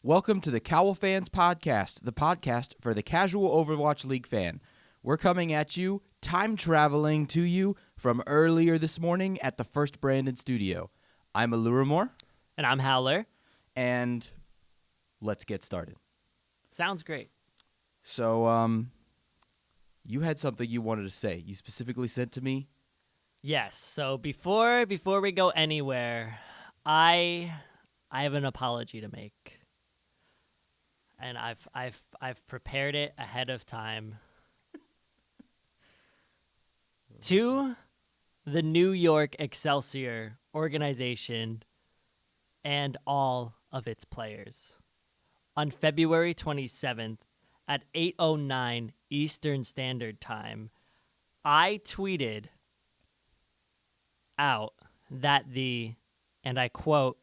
Welcome to the COWLFans podcast, the podcast for the casual Overwatch League fan. We're coming at you, time traveling to you from earlier this morning at the First Brandon studio. I'm Aluramore. And I'm Howleir. And let's get started. Sounds great. So, you had something you wanted to say. You specifically sent to me. Yes. So before we go anywhere, I have an apology to make, and I've prepared it ahead of time. To the New York Excelsior organization and all of its players. On February 27th at 8:09 Eastern Standard Time, I tweeted out that and I quote,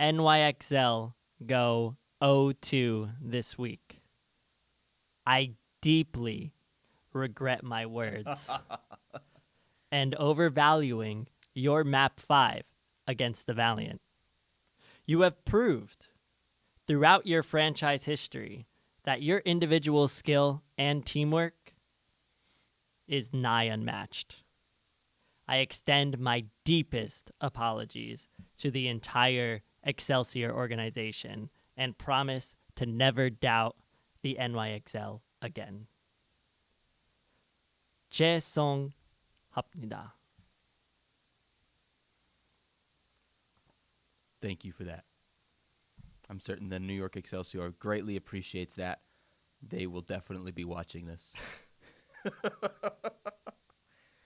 NYXL go 0-2 this week. I deeply regret my words and overvaluing your map 5 against the Valiant. You have proved throughout your franchise history that your individual skill and teamwork is nigh unmatched. I extend my deepest apologies to the entire Excelsior organization and promise to never doubt the NYXL again. 죄송합니다. Thank you for that. I'm certain the New York Excelsior greatly appreciates that. They will definitely be watching this.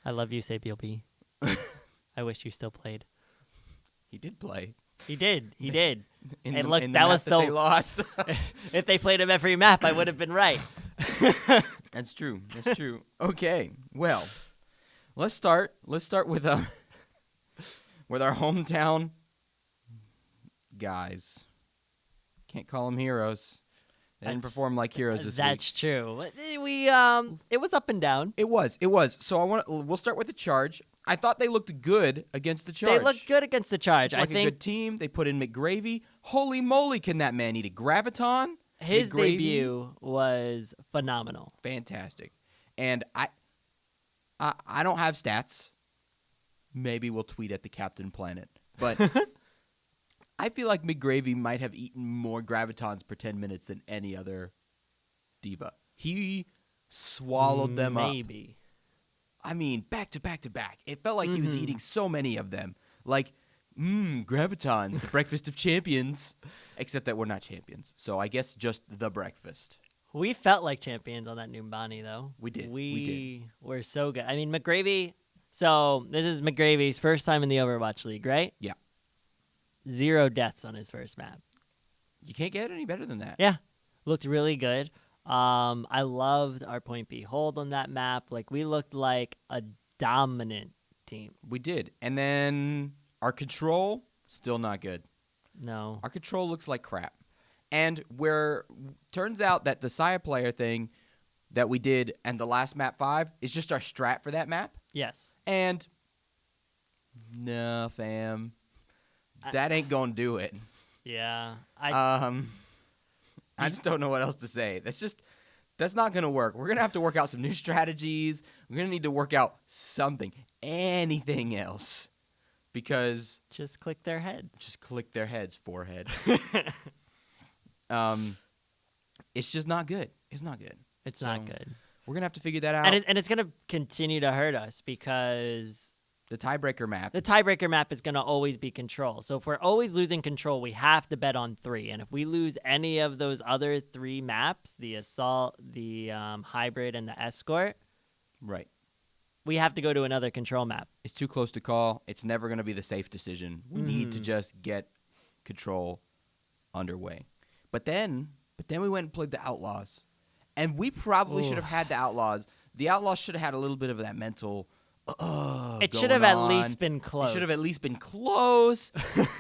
I love you, Sabiel. I wish you still played. He did play. He did. And look, that was still they lost. If they played him every map, I would have been right. That's true. Okay. Well, let's start with our hometown guys. Can't call them heroes. They didn't perform like heroes this week. That's true. It was up and down. It was. So we'll start with the Charge. I thought they looked good against the Charge. They looked good against the Charge. I think a good team. They put in McGravy. Holy moly, can that man eat a graviton? His McGravy, debut was phenomenal. Fantastic. And I don't have stats. Maybe we'll tweet at the Captain Planet. But I feel like McGravy might have eaten more gravitons per 10 minutes than any other diva. He swallowed them up. Maybe. I mean, back to back to back. It felt like he was eating so many of them. Like, gravitons, the breakfast of champions. Except that we're not champions. So I guess just the breakfast. We felt like champions on that Numbani, though. We did. We were so good. I mean, McGravy. So this is McGravy's first time in the Overwatch League, right? Yeah. 0 deaths on his first map. You can't get any better than that. Yeah. Looked really good. I loved our point B hold on that map. Like, we looked like a dominant team. We did. And then our control, still not good. No. Our control looks like crap. And turns out that the Saya player thing that we did and the last map 5 is just our strat for that map. Yes. And no, fam. That ain't gonna do it. Yeah. I just don't know what else to say. That's not gonna work. We're gonna have to work out some new strategies. We're gonna need to work out something, anything else, because just click their heads. Just click their heads, forehead. It's just not good. It's not good. It's not good. We're gonna have to figure that out. And it's gonna continue to hurt us because the tiebreaker map. The tiebreaker map is going to always be control. So if we're always losing control, we have to bet on 3. And if we lose any of those other 3 maps, the assault, the hybrid, and the escort, right, we have to go to another control map. It's too close to call. It's never going to be the safe decision. We need to just get control underway. But then we went and played the Outlaws. And we probably should have had the Outlaws. The Outlaws should have had a little bit of that mental... it should have at least been close. It should have at least been close.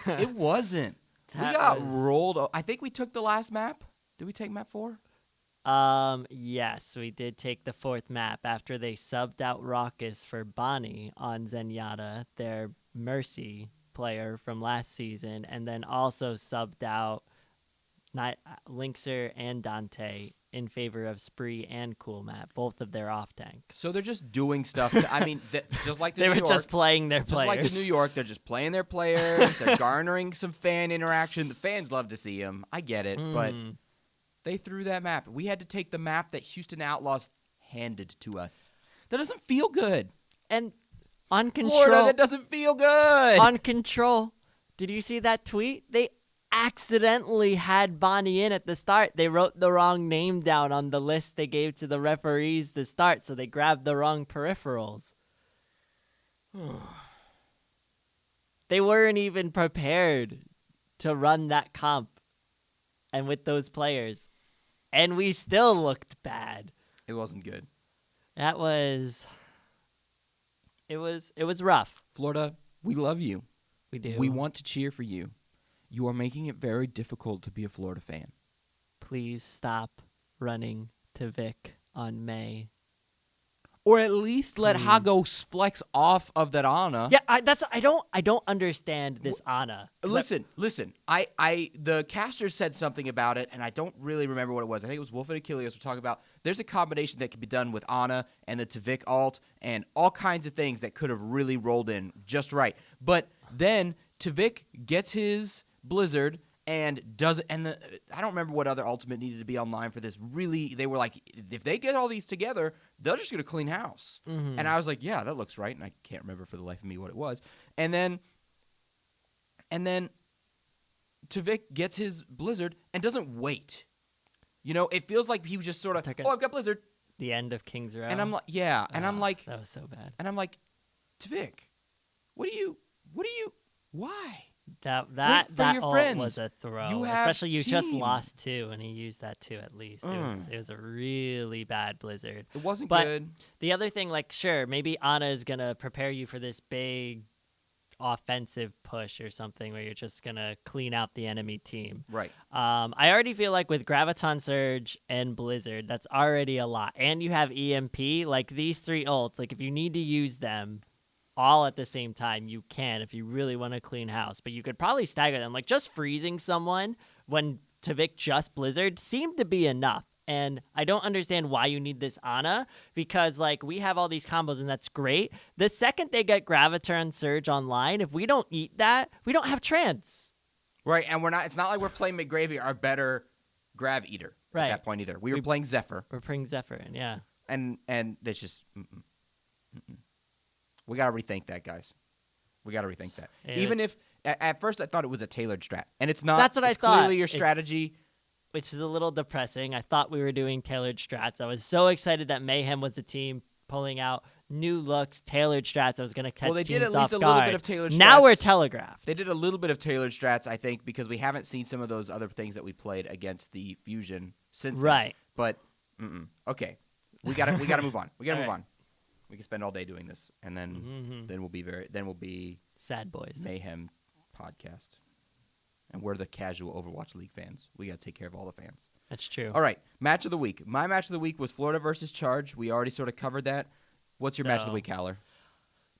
It wasn't. We got rolled. I think we took the last map. Did we take map 4? Yes, we did take the 4th map after they subbed out Raucus for Bonnie on Zenyatta, their Mercy player from last season, and then also subbed out Linkser and Dante in favor of Spree and Cool Matt, both of their off tanks. So they're just doing stuff. Just like they New were York, just playing their players. Just like in New York, they're just playing their players. They're garnering some fan interaction. The fans love to see them. I get it, but they threw that map. We had to take the map that Houston Outlaws handed to us. That doesn't feel good. And on Control, Florida, that doesn't feel good. On Control, did you see that tweet? They accidentally had Bonnie in at the start. They wrote the wrong name down on the list they gave to the referees to start, so they grabbed the wrong peripherals. They weren't even prepared to run that comp and with those players. And we still looked bad. It wasn't good. That was... It was rough. Florida, we love you. We do. We want to cheer for you. You are making it very difficult to be a Florida fan. Please stop running to Vic on May. Or at least let Hago flex off of that Ana. Yeah, I don't understand this Ana. Listen. The casters said something about it, and I don't really remember what it was. I think it was Wolf and Achilles were talking about. There's a combination that can be done with Ana and the Tavik alt and all kinds of things that could have really rolled in just right. But then Tavik gets his Blizzard and does it, and I don't remember what other ultimate needed to be online for this. Really, they were like, if they get all these together, they're just gonna clean house. Mm-hmm. And I was like, yeah, that looks right. And I can't remember for the life of me what it was. And then Tavik gets his Blizzard and doesn't wait. You know, it feels like he was just sort of, I've got Blizzard. The end of King's Row. And I'm like, yeah. And I'm like, that was so bad. And I'm like, Tavik, why? That ult friends. Was a throw. You Especially you team. Just lost 2, and he used that 2 at least. It was a really bad Blizzard. It wasn't but good. The other thing, like, sure, maybe Ana is going to prepare you for this big offensive push or something where you're just going to clean out the enemy team. Right. I already feel like with Graviton Surge and Blizzard, that's already a lot. And you have EMP, like these 3 ults, like if you need to use them all at the same time, you can if you really want to clean house. But you could probably stagger them. Like just freezing someone when Tavik just Blizzard seemed to be enough. And I don't understand why you need this Ana, because like we have all these combos and that's great. The second they get Graviton Surge online, if we don't eat that, we don't have trans. Right, and it's not like we're playing McGravy, our better Grav Eater at that point either. We were playing Zephyr. We're playing Zephyr, yeah. And it's just we got to rethink that, guys. We got to rethink that. Even if at first I thought it was a tailored strat, and it's not. That's what I thought. Clearly your strategy, which is a little depressing. I thought we were doing tailored strats. I was so excited that Mayhem was the team pulling out new looks, tailored strats. I was going to catch teams off guard. Well, they did at least a little bit of tailored strats. Now we're telegraphed. They did a little bit of tailored strats, I think, because we haven't seen some of those other things that we played against the Fusion since right. Then. But okay, we got to move on. We got to move on. We can spend all day doing this, and then we'll be sad boys. Mayhem podcast, and we're the casual Overwatch League fans. We got to take care of all the fans. That's true. All right, match of the week. My match of the week was Florida versus Charge. We already sort of covered that. What's your match of the week, Howleir?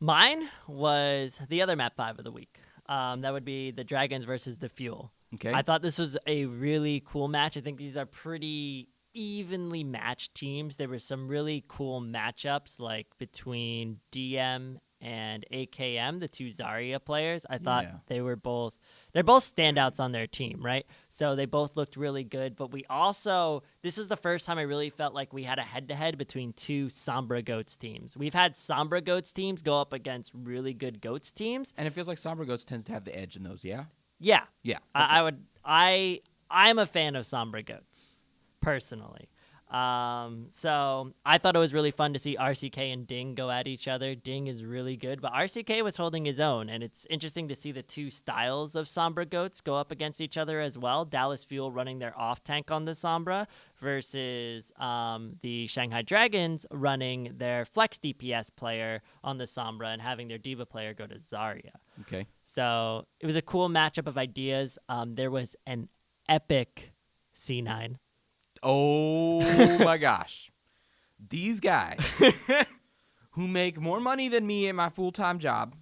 Mine was the other map 5 of the week. That would be the Dragons versus the Fuel. Okay. I thought this was a really cool match. I think these are pretty evenly matched teams. There were some really cool matchups, like between DM and AKM, the 2 Zarya players. I thought they're both standouts on their team, right? So they both looked really good, but this is the first time I really felt like we had a head-to-head between 2 Sombra Goats teams. We've had Sombra Goats teams go up against really good Goats teams. And it feels like Sombra Goats tends to have the edge in those, yeah? Yeah. Yeah. Okay. I'm a fan of Sombra Goats, personally. So I thought it was really fun to see RCK and Ding go at each other. Ding is really good, but RCK was holding his own, and it's interesting to see the 2 styles of Sombra Goats go up against each other as well. Dallas Fuel running their off tank on the Sombra versus the Shanghai Dragons running their flex DPS player on the Sombra and having their Diva player go to Zarya. Okay. So it was a cool matchup of ideas. There was an epic C9. Oh my gosh. These guys who make more money than me in my full-time job.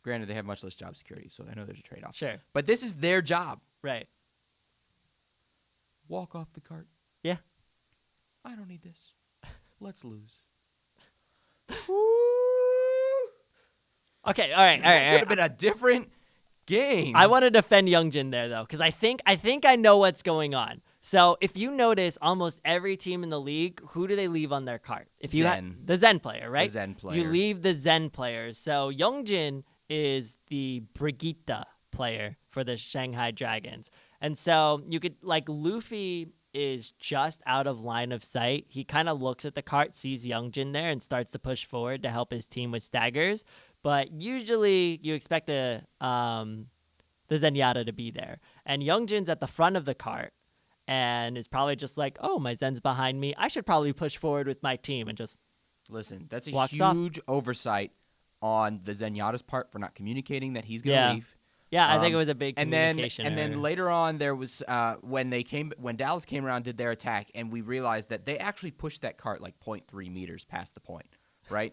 Granted, they have much less job security, so I know there's a trade-off. Sure. But this is their job. Right. Walk off the cart. Yeah. I don't need this. Let's lose. Okay. All right. That could have been a different game. I want to defend Youngjin there though, because I think I know what's going on. So if you notice, almost every team in the league, who do they leave on their cart? If you Zen. the Zen player, right? The Zen player. You leave the Zen players. So Youngjin is the Brigitte player for the Shanghai Dragons, and so you could like Luffy is just out of line of sight. He kind of looks at the cart, sees Youngjin there, and starts to push forward to help his team with staggers. But usually you expect the Zenyatta to be there. And Youngjin's at the front of the cart and is probably just like, oh, my Zen's behind me. I should probably push forward with my team and just listen. That's a walks huge oversight on the Zenyatta's part for not communicating that he's going to leave. Yeah, I think it was a big communication and error. then later on there was when Dallas came around, did their attack, and we realized that they actually pushed that cart like 0.3 meters past the point, right?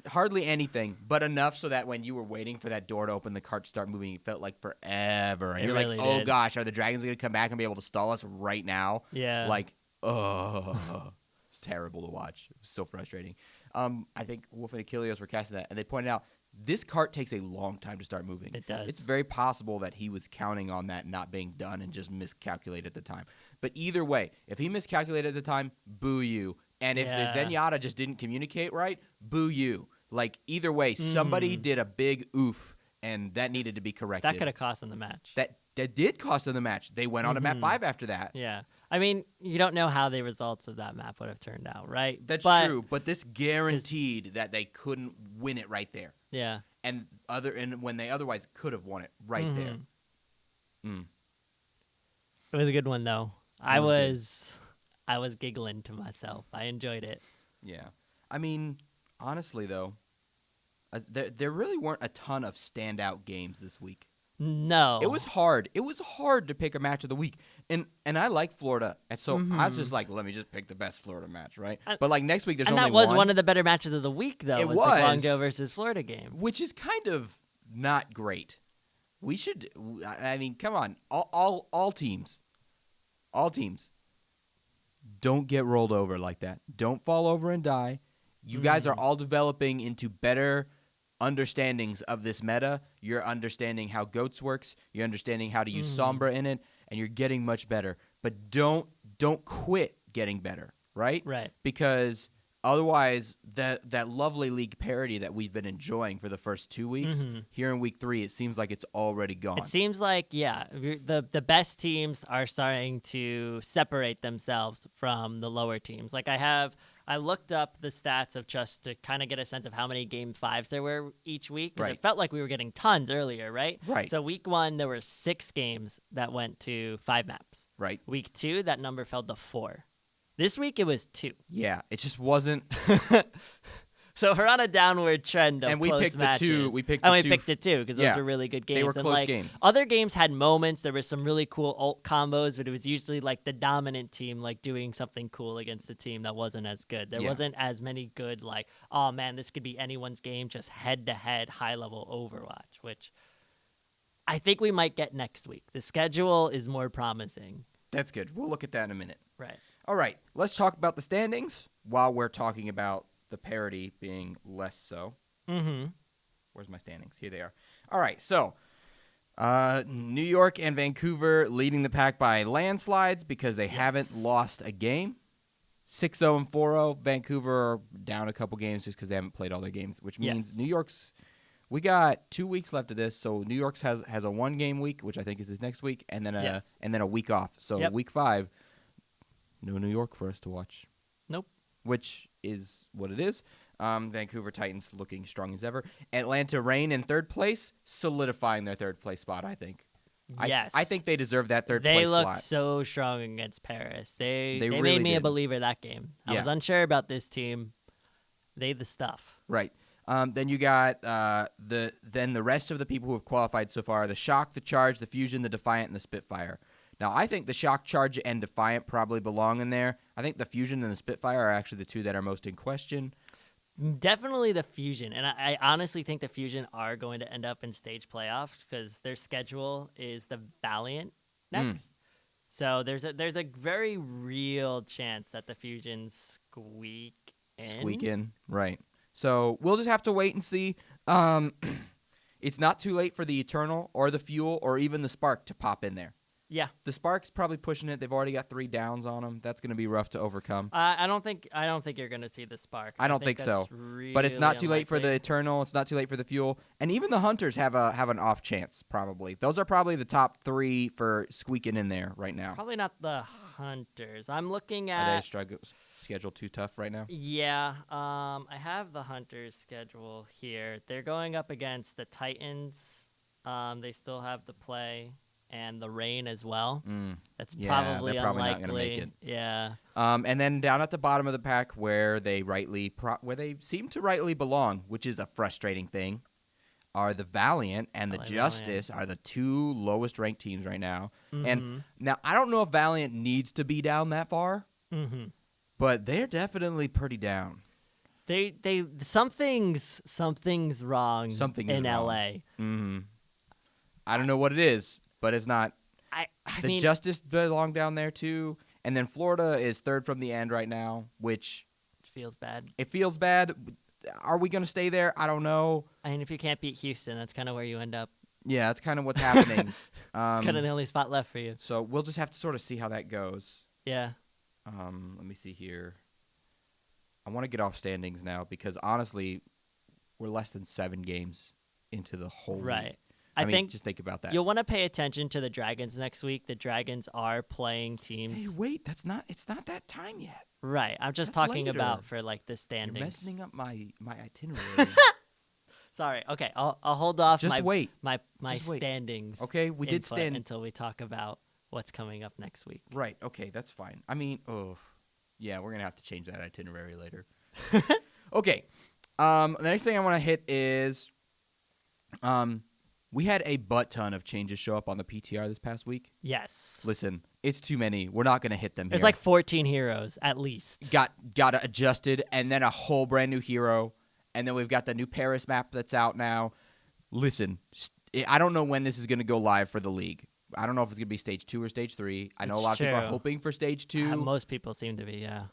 Hardly anything, but enough so that when you were waiting for that door to open, the cart to start moving, it felt like forever. And you're really like, oh did. gosh, are the Dragons going to come back and be able to stall us right now? Yeah. Like, oh, it's terrible to watch. It was so frustrating. I think Wolf and Achilles were casting that, and they pointed out this cart takes a long time to start moving. It does. It's very possible that he was counting on that not being done and just miscalculated at the time. But either way, if he miscalculated at the time, boo you. And if the Zenyatta just didn't communicate right, boo you. Like, either way, somebody did a big oof, and that needed to be corrected. That could have cost them the match. That did cost them the match. They went on to map 5 after that. Yeah. I mean, you don't know how the results of that map would have turned out, right? That's true, but this guaranteed that they couldn't win it right there. Yeah. And when they otherwise could have won it right there. It was a good one though. I was giggling to myself. I enjoyed it. Yeah. I mean, honestly though, there really weren't a ton of standout games this week. No. It was hard. It was hard to pick a match of the week. And I like Florida. And so I was just like, let me just pick the best Florida match, right? But like next week there's only one. And that was one of the better matches of the week though. It was the Guangzhou versus Florida game. Which is kind of not great. We should I mean, come on. All teams. All teams. Don't get rolled over like that. Don't fall over and die. You guys are all developing into better understandings of this meta. You're understanding how GOATS works. You're understanding how to use Sombra in it, and you're getting much better. But don't quit getting better, right? Right. Because otherwise, that lovely league parity that we've been enjoying for the first 2 weeks, here in week 3, it seems like it's already gone. It seems like, the best teams are starting to separate themselves from the lower teams. Like I looked up the stats of just to kind of get a sense of how many game 5s there were each week. Because it felt like we were getting tons earlier, right? Right. So week 1, there were 6 games that went to 5 maps. Right. Week 2, that number fell to 4. This week, it was 2. Yeah, it just wasn't. So we're on a downward trend of and we close picked matches. the 2. We picked and the we 2. picked the 2 because those were really good games. They were and close games. Other games had moments. There was some really cool ult combos, but it was usually like the dominant team like doing something cool against the team that wasn't as good. There wasn't as many good like, oh man, this could be anyone's game, just head-to-head high-level Overwatch, which I think we might get next week. The schedule is more promising. That's good. We'll look at that in a minute. Right. All right, let's talk about the standings while we're talking about the parity being less so. Where's my standings? Here they are. All right, so New York and Vancouver leading the pack by landslides because they haven't lost a game. 6-0 and 4-0. Vancouver are down a couple games just because they haven't played all their games, which means New York's – we got 2 weeks left of this, so New York's has a 1-game week, which I think is this next week, and then a week off. So week 5, no New York for us to watch. Nope. Which is what it is. Vancouver Titans looking strong as ever. Atlanta Reign in 3rd place, solidifying their 3rd place spot, I think. Yes. I think they deserve that 3rd place slot. They looked so strong against Paris. They really made me did. a believer that game. I was unsure about this team. They the stuff. Right. Then you got the rest of the people who have qualified so far: the Shock, the Charge, the Fusion, the Defiant, and the Spitfire. Now, I think the Shock, Charge, and Defiant probably belong in there. I think the Fusion and the Spitfire are actually the 2 that are most in question. Definitely the Fusion, and I honestly think the Fusion are going to end up in stage playoffs because their schedule is the Valiant next. So there's a very real chance that the Fusion squeak in. Right. So we'll just have to wait and see. It's not too late for the Eternal or the Fuel or even the Spark to pop in there. Yeah. The Spark's probably pushing it. They've already got 3 downs on them. That's going to be rough to overcome. I don't think you're going to see the Spark. I don't think so. Really but it's not too late for the unlikely. Eternal. It's not too late for the Fuel. And even the Hunters have an off chance, probably. Those are probably the top 3 for squeaking in there right now. Probably not the Hunters. I'm looking Are they at schedule too tough right now? Yeah, I have the Hunters schedule here. They're going up against the Titans. They still have to play, and the Rain as well. That's probably they're probably unlikely. not going to make it. Yeah. And then down at the bottom of the pack, where they seem to rightly belong, which is a frustrating thing, are the Valiant and the Justice are the 2 lowest ranked teams right now. And now I don't know if Valiant needs to be down that far, but they're definitely pretty down. Something's wrong. Something in is wrong. LA. I don't know what it is, but it's not. I The mean, Justice belong down there too, and then Florida is 3rd from the end right now, which it feels bad. it feels bad. Are we going to stay there? I don't know. I mean, if you can't beat Houston, that's kind of where you end up. Yeah, that's kind of what's happening. It's kind of the only spot left for you. So we'll just have to sort of see how that goes. Yeah. Let me see here. I want to get off standings now because honestly, we're less than 7 games into the whole Right. league. I mean, think just think about that. You'll want to pay attention to the Dragons next week. The Dragons are playing teams. Hey, wait, it's not that time yet. Right. I'm just That's talking later. about for like the standings. You're messing up my itinerary. Sorry. Okay. I'll hold off Just wait. my Just wait. standings. Okay, we did input stand until we talk about what's coming up next week. Right. Okay, that's fine. I mean, yeah, we're gonna have to change that itinerary later. Okay. The next thing I want to hit is, we had a butt ton of changes show up on the PTR this past week. Yes. Listen, it's too many. We're not gonna hit them. There's here. like 14 heroes at least. got adjusted, and then a whole brand new hero, and then we've got the new Paris map that's out now. Listen, I don't know when this is gonna go live for the league. I don't know if it's gonna be stage 2 or stage 3. I know a lot of people are hoping for stage 2. Most people seem to be, yeah.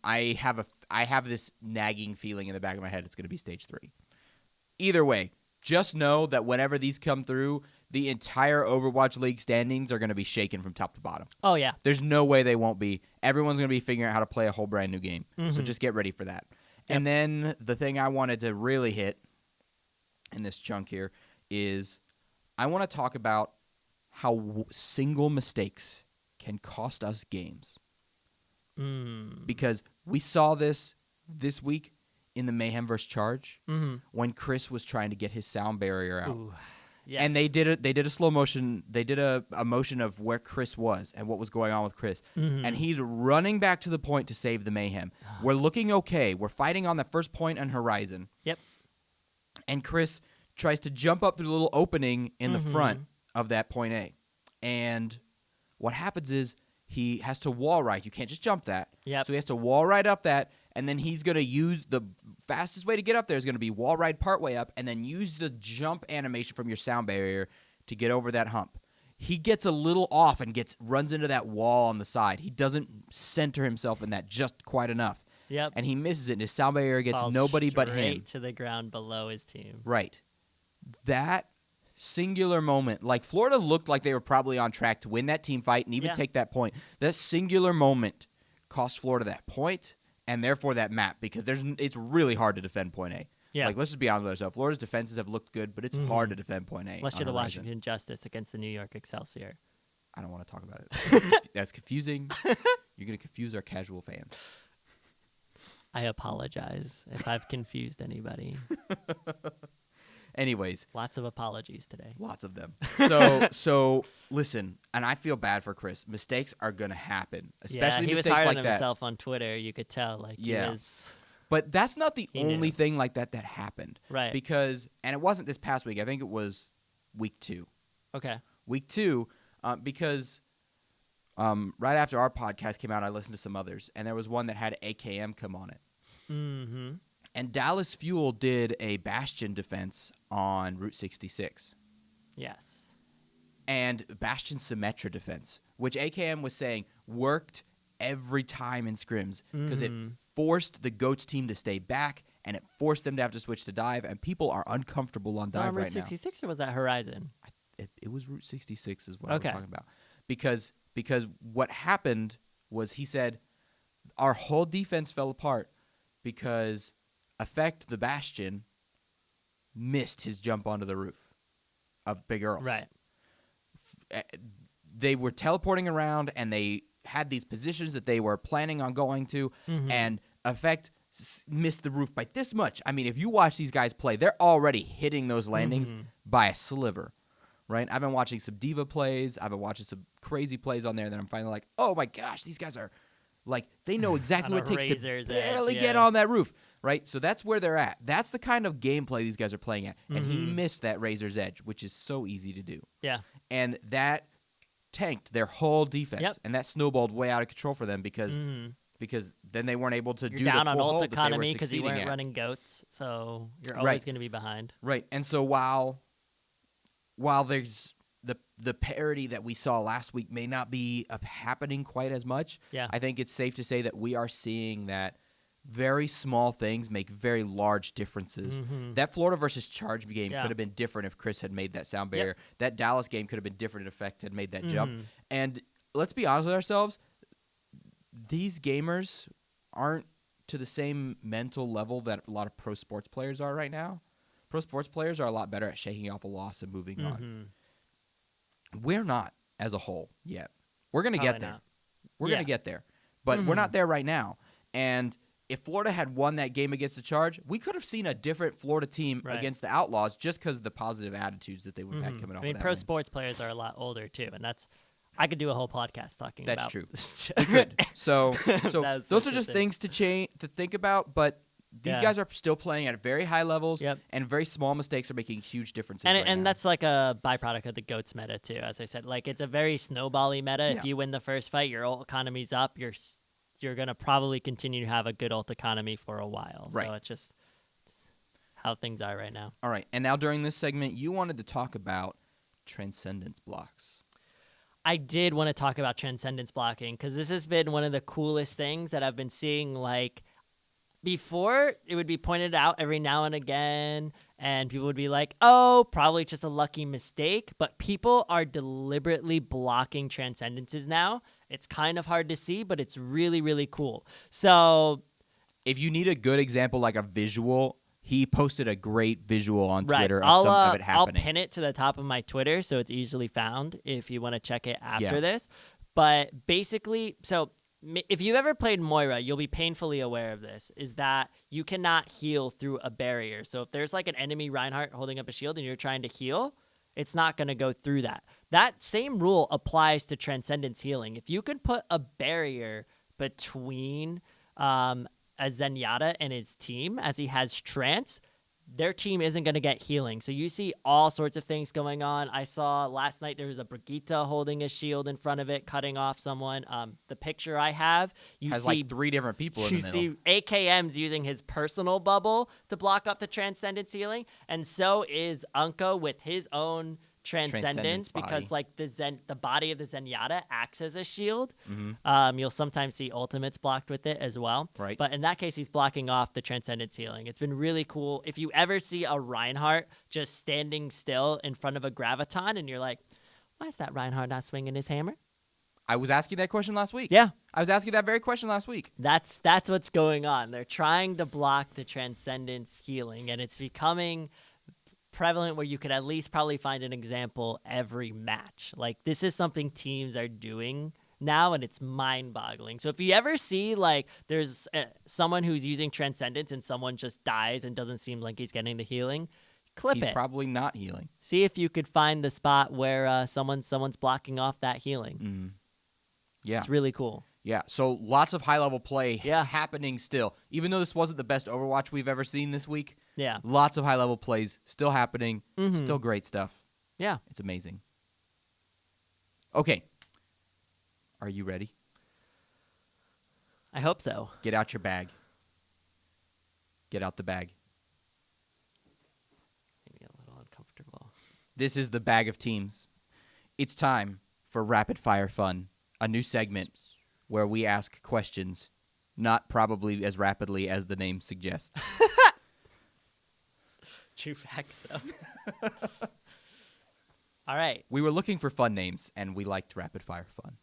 I have this nagging feeling in the back of my head it's gonna be stage 3. Either way, just know that whenever these come through, the entire Overwatch League standings are gonna be shaken from top to bottom. Oh yeah. There's no way they won't be. Everyone's gonna be figuring out how to play a whole brand new game. So just get ready for that. Yep. And then the thing I wanted to really hit in this chunk here is I want to talk about how single mistakes can cost us games. Because we saw this week in the Mayhem vs. Charge when Chris was trying to get his sound barrier out. Ooh. Yes. And they did a slow motion. They did a motion of where Chris was and what was going on with Chris. And he's running back to the point to save the Mayhem. We're looking okay. We're fighting on the first point on horizon. Yep. And Chris tries to jump up through the little opening in the front of that point A. And what happens is he has to wall ride. You can't just jump that. Yep. So he has to wall ride up that, and then he's going to use the fastest way to get up there is going to be wall ride part way up, and then use the jump animation from your sound barrier to get over that hump. He gets a little off and runs into that wall on the side. He doesn't center himself in that just quite enough. Yep. And he misses it, and his sound barrier gets Falls nobody but him. straight to the ground below his team. Right. That singular moment, like Florida looked like they were probably on track to win that team fight and even take that point. That singular moment cost Florida that point and therefore that map because it's really hard to defend point A. Yeah. Like, let's just be honest with ourselves. Florida's defenses have looked good, but it's hard to defend point A. Unless you're the Horizon. Washington Justice against the New York Excelsior. I don't want to talk about it. That's confusing. You're going to confuse our casual fans. I apologize if I've confused anybody. Anyways. Lots of apologies today. Lots of them. So listen, and I feel bad for Chris. Mistakes are going to happen, especially he was mistakes hard like on that. himself on Twitter. You could tell. Like, he was... But that's not the He only knew. thing like that happened. Right. Because, and it wasn't this past week. I think it was week 2. Okay. Week 2, because right after our podcast came out, I listened to some others, and there was one that had AKM come on it. Mm-hmm. And Dallas Fuel did a Bastion defense on Route 66. Yes. And Bastion Symmetra defense, which AKM was saying worked every time in scrims because it forced the GOATS team to stay back, and it forced them to have to switch to dive, and people are uncomfortable on dive right now. Was that on Route 66 or was that Horizon? It was Route 66 is what I was Okay. talking about. Because what happened was he said our whole defense fell apart because Effect the Bastion missed his jump onto the roof of Big Earls. Right. They were teleporting around, and they had these positions that they were planning on going to, and Effect missed the roof by this much. I mean, if you watch these guys play, they're already hitting those landings by a sliver, right? I've been watching some Diva plays. I've been watching some crazy plays on there that I'm finally like, oh my gosh, these guys are like, they know exactly what it takes to barely get on that roof, right? So that's where they're at. That's the kind of gameplay these guys are playing at. And he missed that Razor's Edge, which is so easy to do. Yeah. And that tanked their whole defense. Yep. And that snowballed way out of control for them because then they weren't able to You're do down the on full ult hold that they were economy because you succeeding weren't at. running GOATs, so you're always going to be behind. Right. And so while there's the parity that we saw last week may not be happening quite as much, I think it's safe to say that we are seeing that very small things make very large differences. That Florida versus Charge game could have been different if Chris had made that sound barrier. That Dallas game could have been different if Effect had made that jump. And let's be honest with ourselves, these gamers aren't to the same mental level that a lot of pro sports players are right now. Pro sports players are a lot better at shaking off a loss and moving on. We're not as a whole yet. We're going to get there. We're going to get there. But we're not there right now. And if Florida had won that game against the Charge, we could have seen a different Florida team against the Outlaws just because of the positive attitudes that they would have had coming off of that. I mean, pro sports players are a lot older, too, and I could do a whole podcast talking about. That's true. We could. So those are just things to think about, but these guys are still playing at very high levels, and very small mistakes are making huge differences. And that's like a byproduct of the GOATS meta, too, as I said. Like, it's a very snowbally meta. If you win the first fight, your ult economy's up, you're going to probably continue to have a good ult economy for a while. Right. So it's just how things are right now. All right. And now during this segment, you wanted to talk about Transcendence blocks. I did want to talk about Transcendence blocking because this has been one of the coolest things that I've been seeing. Like, before, it would be pointed out every now and again, and people would be like, oh, probably just a lucky mistake. But people are deliberately blocking Transcendences now. It's kind of hard to see, but it's really, really cool. So if you need a good example, like a visual, he posted a great visual on Twitter of some of it happening. I'll pin it to the top of my Twitter so it's easily found if you want to check it after this. But basically, so if you've ever played Moira, you'll be painfully aware of this, is that you cannot heal through a barrier. So if there's like an enemy Reinhardt holding up a shield and you're trying to heal, it's not going to go through that. That same rule applies to Transcendence healing. If you could put a barrier between a Zenyatta and his team as he has Trance, their team isn't going to get healing. So you see all sorts of things going on. I saw last night there was a Brigitte holding a shield in front of it, cutting off someone. The picture I have, you has see like 3 different people in the middle. You see AKM's using his personal bubble to block up the Transcendence healing, and so is Unko with his own Transcendence because like the body of the Zenyatta acts as a shield. You'll sometimes see ultimates blocked with it as well. Right. But in that case, he's blocking off the Transcendence healing. It's been really cool. If you ever see a Reinhardt just standing still in front of a Graviton and you're like, why is that Reinhardt not swinging his hammer? I was asking that question last week. Yeah. I was asking that very question last week. That's what's going on. They're trying to block the Transcendence healing, and it's becoming prevalent where you could at least probably find an example every match. Like, this is something teams are doing now, and it's mind-boggling. So if you ever see, like, there's someone who's using Transcendence and someone just dies and doesn't seem like he's getting the healing, clip it. He's probably not healing. See if you could find the spot where someone's blocking off that healing. Yeah. It's really cool. Yeah, so lots of high-level play happening still. Even though this wasn't the best Overwatch we've ever seen this week, lots of high-level plays still happening, still great stuff. Yeah. It's amazing. Okay. Are you ready? I hope so. Get out your bag. Get out the bag. Maybe a little uncomfortable. This is the bag of teams. It's time for Rapid Fire Fun, a new segment where we ask questions, not probably as rapidly as the name suggests. True facts, though. All right. We were looking for fun names, and we liked Rapid Fire Fun.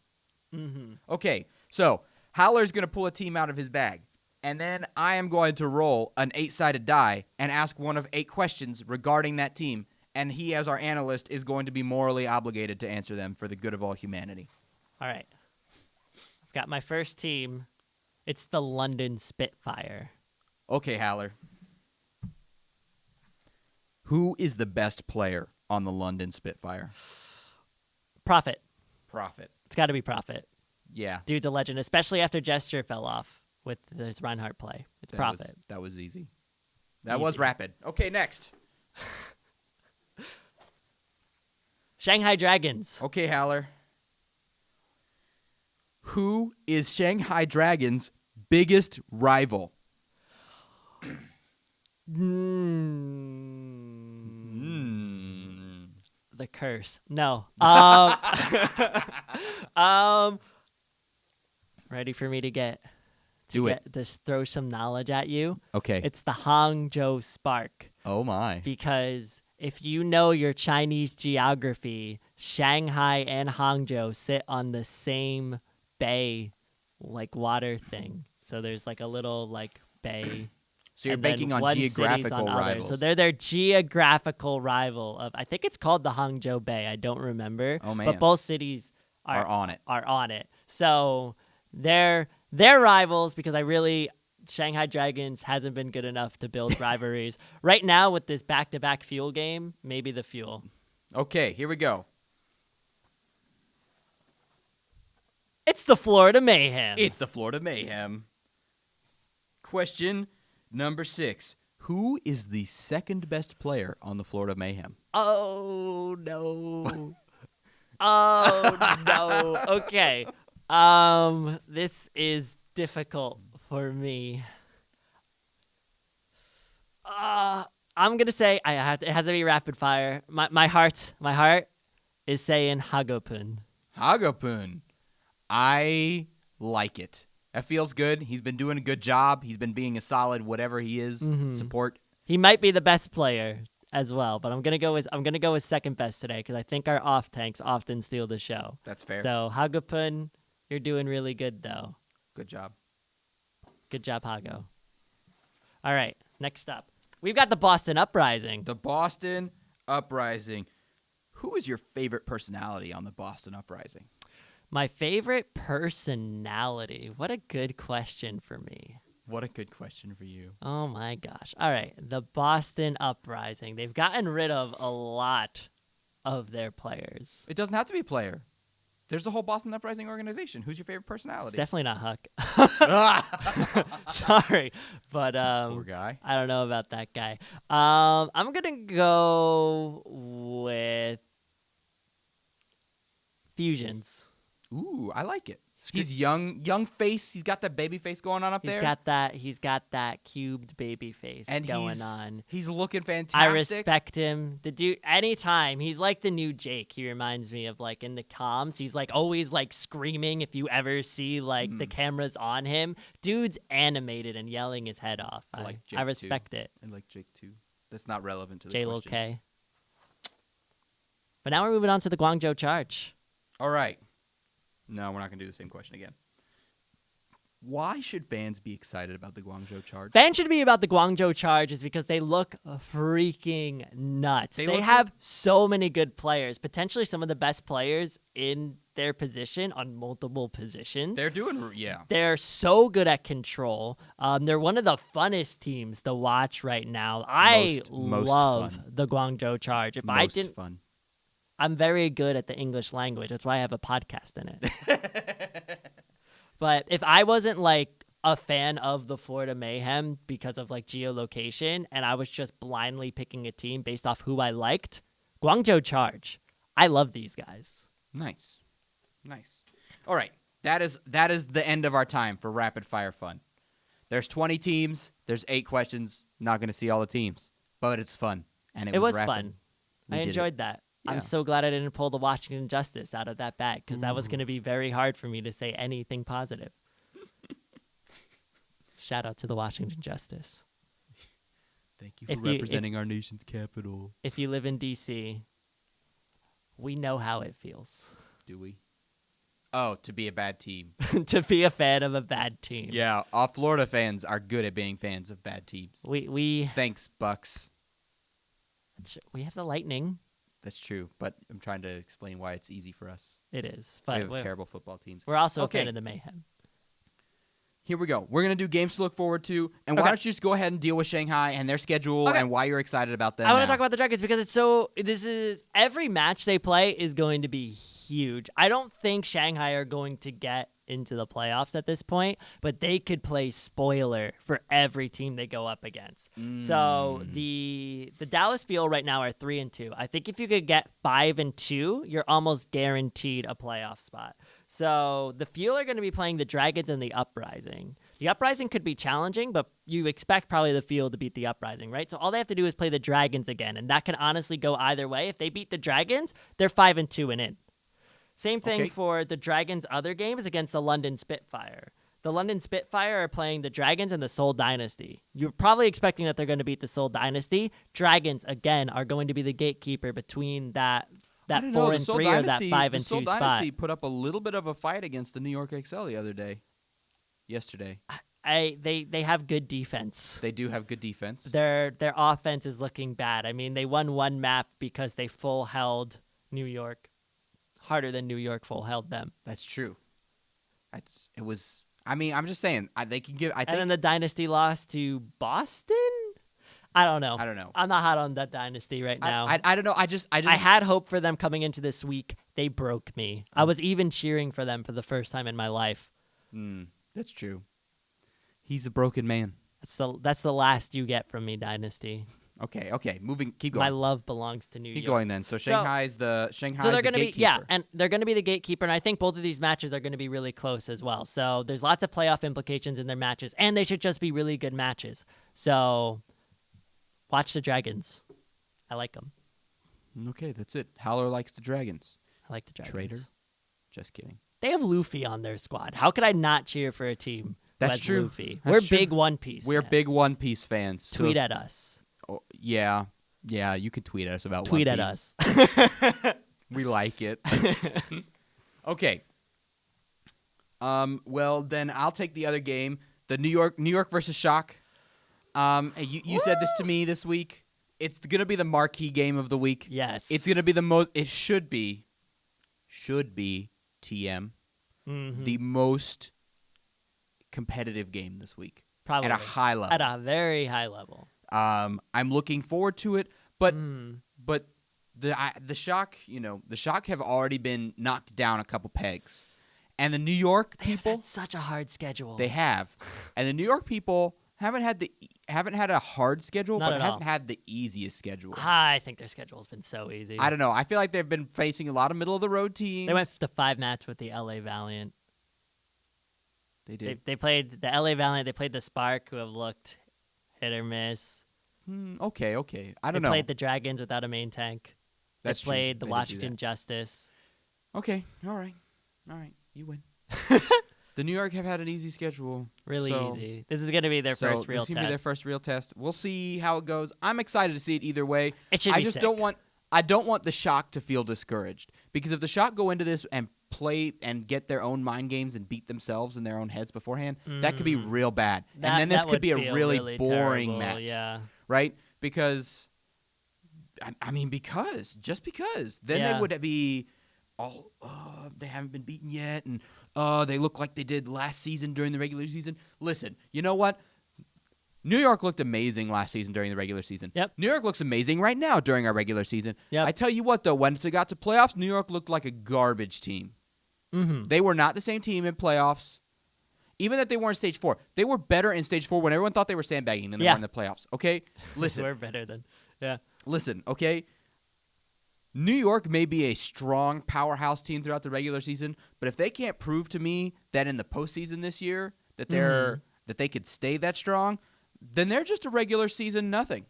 Mm-hmm. Okay, so Howleir's going to pull a team out of his bag, and then I am going to roll an 8-sided die and ask one of 8 questions regarding that team, and he, as our analyst, is going to be morally obligated to answer them for the good of all humanity. All right. I've got my first team. It's the London Spitfire. Okay, Howleir. Who is the best player on the London Spitfire? Profit. Profit. It's got to be Profit. Yeah. Dude's a legend, especially after Gesture fell off with his Reinhardt play. It's Profit. That was easy. That was rapid. Okay, next. Shanghai Dragons. Okay, Howleir. Who is Shanghai Dragons' biggest rival? The curse. No. Ready for me to get this throw some knowledge at you? Okay. It's the Hangzhou Spark. Oh my. Because if you know your Chinese geography, Shanghai and Hangzhou sit on the same bay, like water thing. So there's like a little like bay. So you're banking on geographical rivals. So they're their geographical rival of, I think it's called the Hangzhou Bay. I don't remember. Oh, man. But both cities are on it. Are on it. So they're rivals because Shanghai Dragons hasn't been good enough to build rivalries. Right now with this back-to-back Fuel game, maybe the Fuel. Okay, here we go. It's the Florida Mayhem. It's the Florida Mayhem. Question number 6. Who is the second best player on the Florida Mayhem? Oh, no. Oh, no. Okay. This is difficult for me. I'm going to say it has to be rapid fire. My heart is saying Hagopun. Hagopun. I like it. That feels good. He's been doing a good job. He's been being a solid whatever he is support. He might be the best player as well, but I'm gonna go with second best today because I think our off tanks often steal the show. That's fair. So Hagopun, you're doing really good though. Good job. Good job, Hago. All right, next up, we've got the Boston Uprising. The Boston Uprising. Who is your favorite personality on the Boston Uprising? My favorite personality. What a good question for me. What a good question for you. Oh my gosh. All right. The Boston Uprising. They've gotten rid of a lot of their players. It doesn't have to be a player. There's the whole Boston Uprising organization. Who's your favorite personality? It's definitely not Huck. Sorry. But poor guy. I don't know about that guy. I'm going to go with Fusions. Ooh, I like it. He's young face. He's got that baby face going on up there. He's got that cubed baby face going on. He's looking fantastic. I respect him. The dude, anytime, he's like the new Jake. He reminds me of like in the comms. He's like always like screaming if you ever see like the cameras on him. Dude's animated and yelling his head off. I like Jake I respect it. I like Jake too. That's not relevant to the J-Lil question. K. But now we're moving on to the Guangzhou Charge. All right. No, we're not going to do the same question again. Why should fans be excited about the Guangzhou Charge? Fans should be about the Guangzhou Charge is because they look freaking nuts. They have so many good players, potentially some of the best players in their position on multiple positions. They're doing, yeah. They're so good at control. They're one of the funnest teams to watch right now. I love fun. the Guangzhou Charge. Fun. I'm very good at the English language. That's why I have a podcast in it. But if I wasn't like a fan of the Florida Mayhem because of like geolocation and I was just blindly picking a team based off who I liked, Guangzhou Charge. I love these guys. Nice. All right. That is the end of our time for Rapid Fire Fun. There's 20 teams. There's 8 questions. Not going to see all the teams, but it's fun. And it was rapid. Fun. I enjoyed that. Yeah. I'm so glad I didn't pull the Washington Justice out of that bag because that was going to be very hard for me to say anything positive. Shout out to the Washington Justice. Thank you for representing our nation's capital. If you live in D.C., we know how it feels. Do we? Oh, to be a bad team. To be a fan of a bad team. Yeah, all Florida fans are good at being fans of bad teams. We Thanks, Bucks. We have the Lightning. That's true, but I'm trying to explain why it's easy for us. It is. We But have terrible football teams. we're also a fan of the Mayhem. Here we go. We're going to do games to look forward to. And why don't you just go ahead and deal with Shanghai and their schedule and why you're excited about them I want to talk about the Dragons because every match they play is going to be huge. I don't think Shanghai are going to get into the playoffs at this point, but they could play spoiler for every team they go up against. So the Dallas Fuel right now are 3-2. I think if you could get 5-2, you're almost guaranteed a playoff spot. So the Fuel are going to be playing the Dragons and the Uprising. The Uprising could be challenging, but you expect probably the Fuel to beat the Uprising, right? So all they have to do is play the Dragons again, and that can honestly go either way. If they beat the Dragons, they're 5-2 and in. Same thing for the Dragons' other games against the London Spitfire. The London Spitfire are playing the Dragons and the Seoul Dynasty. You're probably expecting that they're going to beat the Seoul Dynasty. Dragons, again, are going to be the gatekeeper between that 4-3 or that 5-2 the Seoul spot. Dynasty put up a little bit of a fight against the New York XL yesterday. They have good defense. They do have good defense. Their offense is looking bad. I mean, they won one map because they full held New York harder than New York full held them. That's true. I'm just saying they can give. And then the Dynasty lost to Boston. I don't know. I'm not hot on that Dynasty right now. I don't know. I had hope for them coming into this week. They broke me. I was even cheering for them for the first time in my life. That's true. He's a broken man. That's the last you get from me, Dynasty. Okay. Keep going. My love belongs to New York. Keep going then. So Shanghai's the gatekeeper. So they're going to be and they're going to be the gatekeeper, and I think both of these matches are going to be really close as well. So there's lots of playoff implications in their matches, and they should just be really good matches. So watch the Dragons. I like them. Okay, that's it. Howler likes the Dragons. I like the Dragons. Traitor. Just kidding. They have Luffy on their squad. How could I not cheer for a team who has true. Luffy? That's We're true. big One Piece We're fans. big One Piece fans. Tweet at us. Oh, yeah, you could tweet at us about Tweet One at Piece. us. We like it. Okay. Well, then I'll take the other game, the New York versus Shock. You said this to me this week. It's gonna be the marquee game of the week. Yes. It's gonna be the most. It should be TM, the most competitive game this week. Probably at a high level. At a very high level. I'm looking forward to it, but the Shock, the Shock have already been knocked down a couple pegs, and the New York people They've had such a hard schedule. They have, and the New York people haven't had a hard schedule, Not but at it hasn't all. had the easiest schedule. I think their schedule has been so easy. I don't know. I feel like they've been facing a lot of middle of the road teams. They went to 5 match with the LA Valiant. They did. They played the LA Valiant. They played the Spark, who have looked hit or miss. Okay. I don't They know. played the Dragons without a main tank. That's they true. played the They did do Washington that. Justice. Okay. All right. You win. The New York have had an easy schedule. Really so- easy. This is going to be their first real This is gonna be their test. first real test. We'll see how it goes. I'm excited to see it either way. It should I be just sick. don't want the Shock to feel discouraged, because if the Shock go into this and play and get their own mind games and beat themselves in their own heads beforehand, that could be real bad. And then this That could would be a feel really boring terrible, match, Yeah. right? Because just because then Yeah. they would be all they haven't been beaten yet, and they look like they did last season during the regular season. Listen, you know what? New York looked amazing last season during the regular season. Yep. New York looks amazing right now during our regular season. Yep. I tell you what, though, once it got to playoffs, New York looked like a garbage team. Mm-hmm. They were not the same team in playoffs. Even that they were in Stage 4. They were better in Stage 4 when everyone thought they were sandbagging than they were in the playoffs. Okay? Listen. We're better than. Yeah. Listen, okay? New York may be a strong powerhouse team throughout the regular season, but if they can't prove to me that in the postseason this year that they're that they could stay that strong, then they're just a regular season nothing.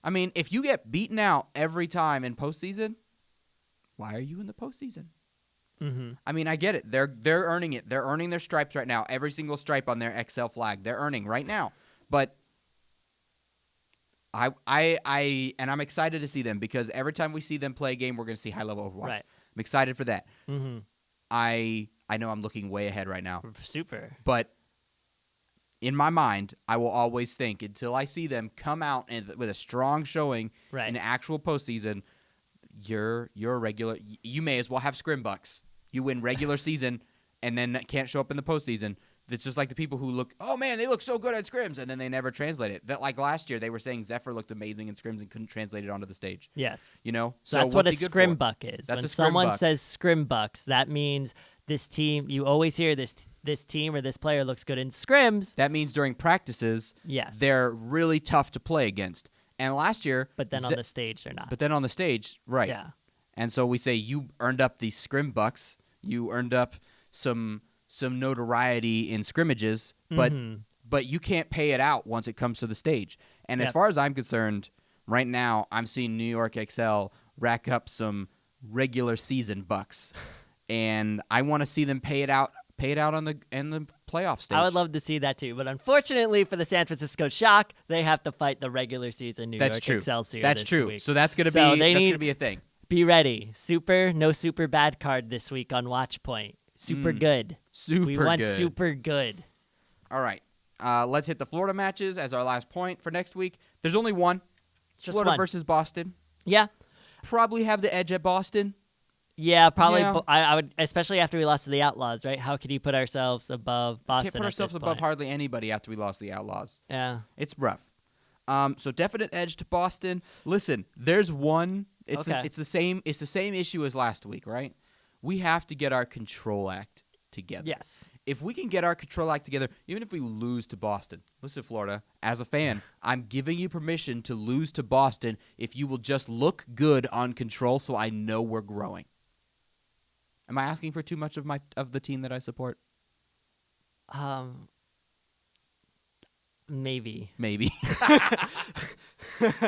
I mean, if you get beaten out every time in postseason, why are you in the postseason? Mm-hmm. I mean, I get it. They're earning it. They're earning their stripes right now. Every single stripe on their XL flag, they're earning right now. But I'm excited to see them because every time we see them play a game, we're going to see high level Overwatch. Right. I'm excited for that. Mm-hmm. I know I'm looking way ahead right now. Super. But in my mind, I will always think until I see them come out with a strong showing in actual postseason, you're a regular. You may as well have scrim bucks. You win regular season and then can't show up in the postseason. It's just like the people who look, oh man, they look so good at scrims, and then they never translate it. That like last year, they were saying Zephyr looked amazing in scrims and couldn't translate it onto the stage. Yes. You know? So that's what a scrim buck is. That's when a scrim someone buck. says scrim bucks, that means this team, you always hear this team or this player looks good in scrims. That means during practices, yes, they're really tough to play against. And last year... But then on the stage, they're not. But then on the stage, right. Yeah. And so we say you earned up these scrim bucks. You earned up some notoriety in scrimmages, but you can't pay it out once it comes to the stage. And as far as I'm concerned, right now I'm seeing New York XL rack up some regular season bucks, and I want to see them pay it out on the playoff stage. I would love to see that too, but unfortunately for the San Francisco Shock, they have to fight the regular season New York Excelsior. That's this true. week. So that's gonna be a thing. Be ready. No super bad card this week on Watchpoint. Super good. We want super good. All right. Let's hit the Florida matches as our last point for next week. There's only one. Just Florida one. versus Boston. Yeah. Probably have the edge at Boston. Yeah, probably. Yeah. I would, especially after we lost to the Outlaws, right? How could you put ourselves above Boston? Can't put ourselves above hardly anybody after we lost to the Outlaws. Yeah. It's rough. So definite edge to Boston. Listen, there's one. It's the same issue as last week, right? We have to get our control act together. Yes. If we can get our control act together, even if we lose to Boston, listen, Florida, as a fan, I'm giving you permission to lose to Boston if you will just look good on control so I know we're growing. Am I asking for too much of the team that I support? Maybe.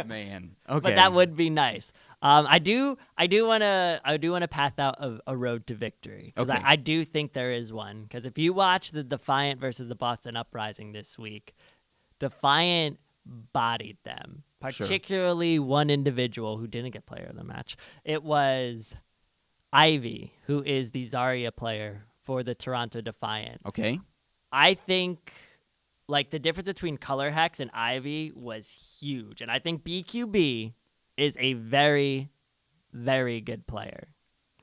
Man. Okay. But that would be nice. I do want to path out a road to victory. Okay. I do think there is one. Because if you watch the Defiant versus the Boston Uprising this week, Defiant bodied them. Particularly one individual who didn't get player of the match. It was Ivy, who is the Zarya player for the Toronto Defiant. Okay. I think... like, the difference between Color Hex and Ivy was huge. And I think BQB is a very, very good player.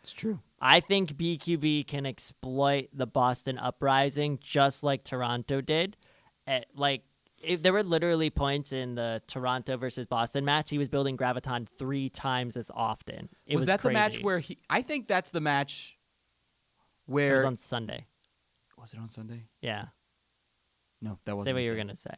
It's true. I think BQB can exploit the Boston Uprising just like Toronto did. There were literally points in the Toronto versus Boston match. He was building Graviton 3 times as often. Was that crazy. the match where I think that's the match where... It was on Sunday. Was it on Sunday? Yeah. No, that wasn't. Say what you were going to say.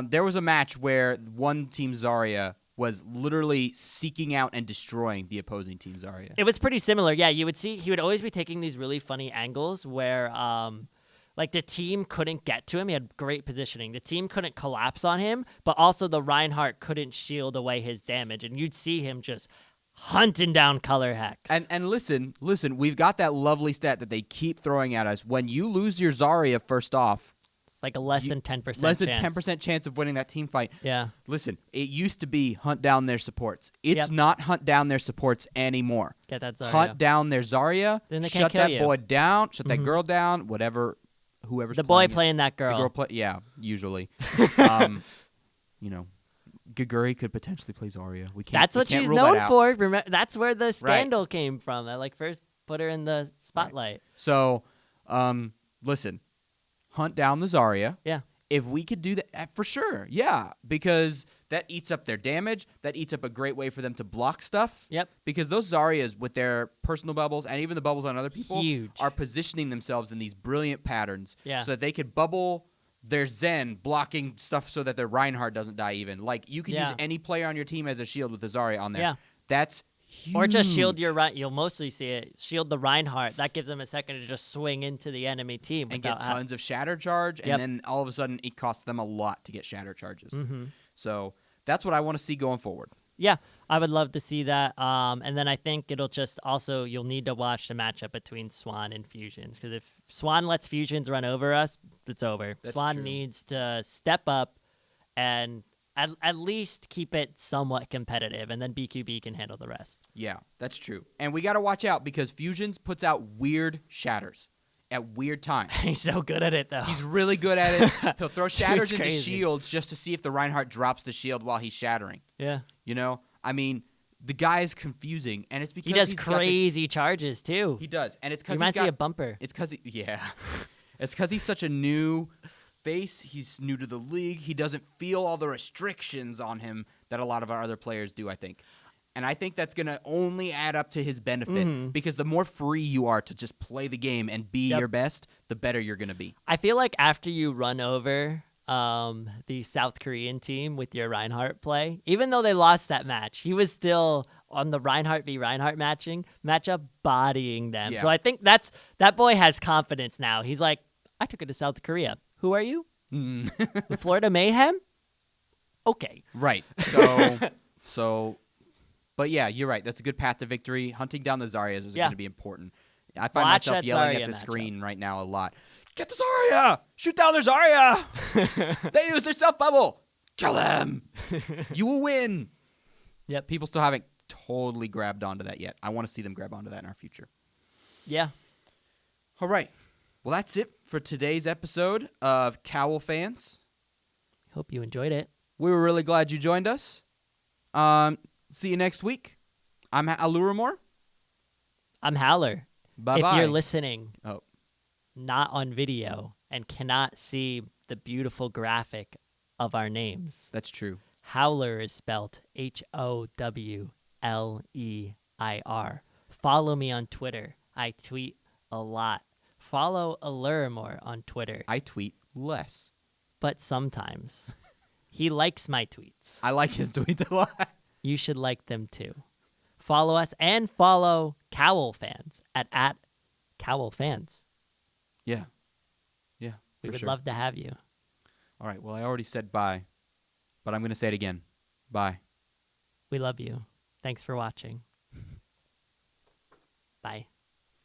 There was a match where one team Zarya was literally seeking out and destroying the opposing team Zarya. It was pretty similar. Yeah, you would see he would always be taking these really funny angles where like the team couldn't get to him. He had great positioning. The team couldn't collapse on him, but also the Reinhardt couldn't shield away his damage. And you'd see him just hunting down Color Hex. And listen, we've got that lovely stat that they keep throwing at us. When you lose your Zarya first off, like a less than 10% less than 10% chance of winning that team fight. Yeah. Listen, it used to be hunt down their supports. It's not hunt down their supports anymore. Get that Zarya. Hunt down their Zarya. Then they can't shut kill that you. boy down. Shut that girl down. Whoever's the boy playing playing that girl. The girl usually. Gaguri could potentially play Zarya. That's what she's known for. Remember, that's where the scandal came from. I first put her in the spotlight. Right. So, listen. Hunt down the Zarya. Yeah. If we could do that, for sure. Yeah. Because that eats up their damage. That eats up a great way for them to block stuff. Yep. Because those Zaryas, with their personal bubbles and even the bubbles on other people, are positioning themselves in these brilliant patterns. Yeah. So that they could bubble their Zen, blocking stuff so that their Reinhardt doesn't die even. Like, you can use any player on your team as a shield with the Zarya on there. Yeah. That's Or just shield Huge. your right. You'll mostly see it. Shield the Reinhardt. That gives them a second to just swing into the enemy team and get without tons of shatter charge, Yep. and then all of a sudden it costs them a lot to get shatter charges. Mm-hmm. So that's what I want to see going forward. Yeah, I would love to see that. And then I think it'll just also you'll need to watch the matchup between Swan and Fusions, because if Swan lets Fusions run over us, it's over. That's Swan true. needs to step up and at least keep it somewhat competitive, and then BQB can handle the rest. Yeah, that's true. And we got to watch out because Fusions puts out weird shatters at weird times. He's so good at it, though. He's really good at it. He'll throw shatters into crazy. shields just to see if the Reinhardt drops the shield while he's shattering. Yeah. You know? I mean, the guy is confusing, and it's because He does he's got this- crazy charges, too. He does, and it's because Reminds me of Bumper. It's because it's because he's such a new face. He's new to the league. He doesn't feel all the restrictions on him that a lot of our other players do, I think. And I think that's going to only add up to his benefit because the more free you are to just play the game and be your best, the better you're going to be. I feel like after you run over the South Korean team with your Reinhardt play, even though they lost that match, he was still on the Reinhardt v. Reinhardt matchup bodying them. Yeah. So I think that boy has confidence now. He's like, I took it to South Korea. Who are you? The Florida Mayhem? Okay. Right. So, but yeah, you're right. That's a good path to victory. Hunting down the Zaryas is going to be important. I find Watch myself that yelling Zarya at the matchup. screen right now a lot. Get the Zarya! Shoot down their Zarya! They used their self bubble. Kill them. You will win. Yep. People still haven't totally grabbed onto that yet. I want to see them grab onto that in our future. Yeah. All right. Well, that's it for today's episode of COWLFans. Hope you enjoyed it. We were really glad you joined us. See you next week. I'm Aluramore. I'm Howleir. Bye-bye. If you're listening, Oh. not on video, and cannot see the beautiful graphic of our names, That's true. Howleir is spelled Howleir. Follow me on Twitter. I tweet a lot. Follow Aluramore on Twitter, I tweet less. but sometimes. He likes my tweets. I like his tweets a lot. You should like them too. Follow us and follow COWLFans at COWLFans. Yeah. Yeah. We for would sure. love to have you. All right. Well, I already said bye, but I'm going to say it again. Bye. We love you. Thanks for watching. Bye.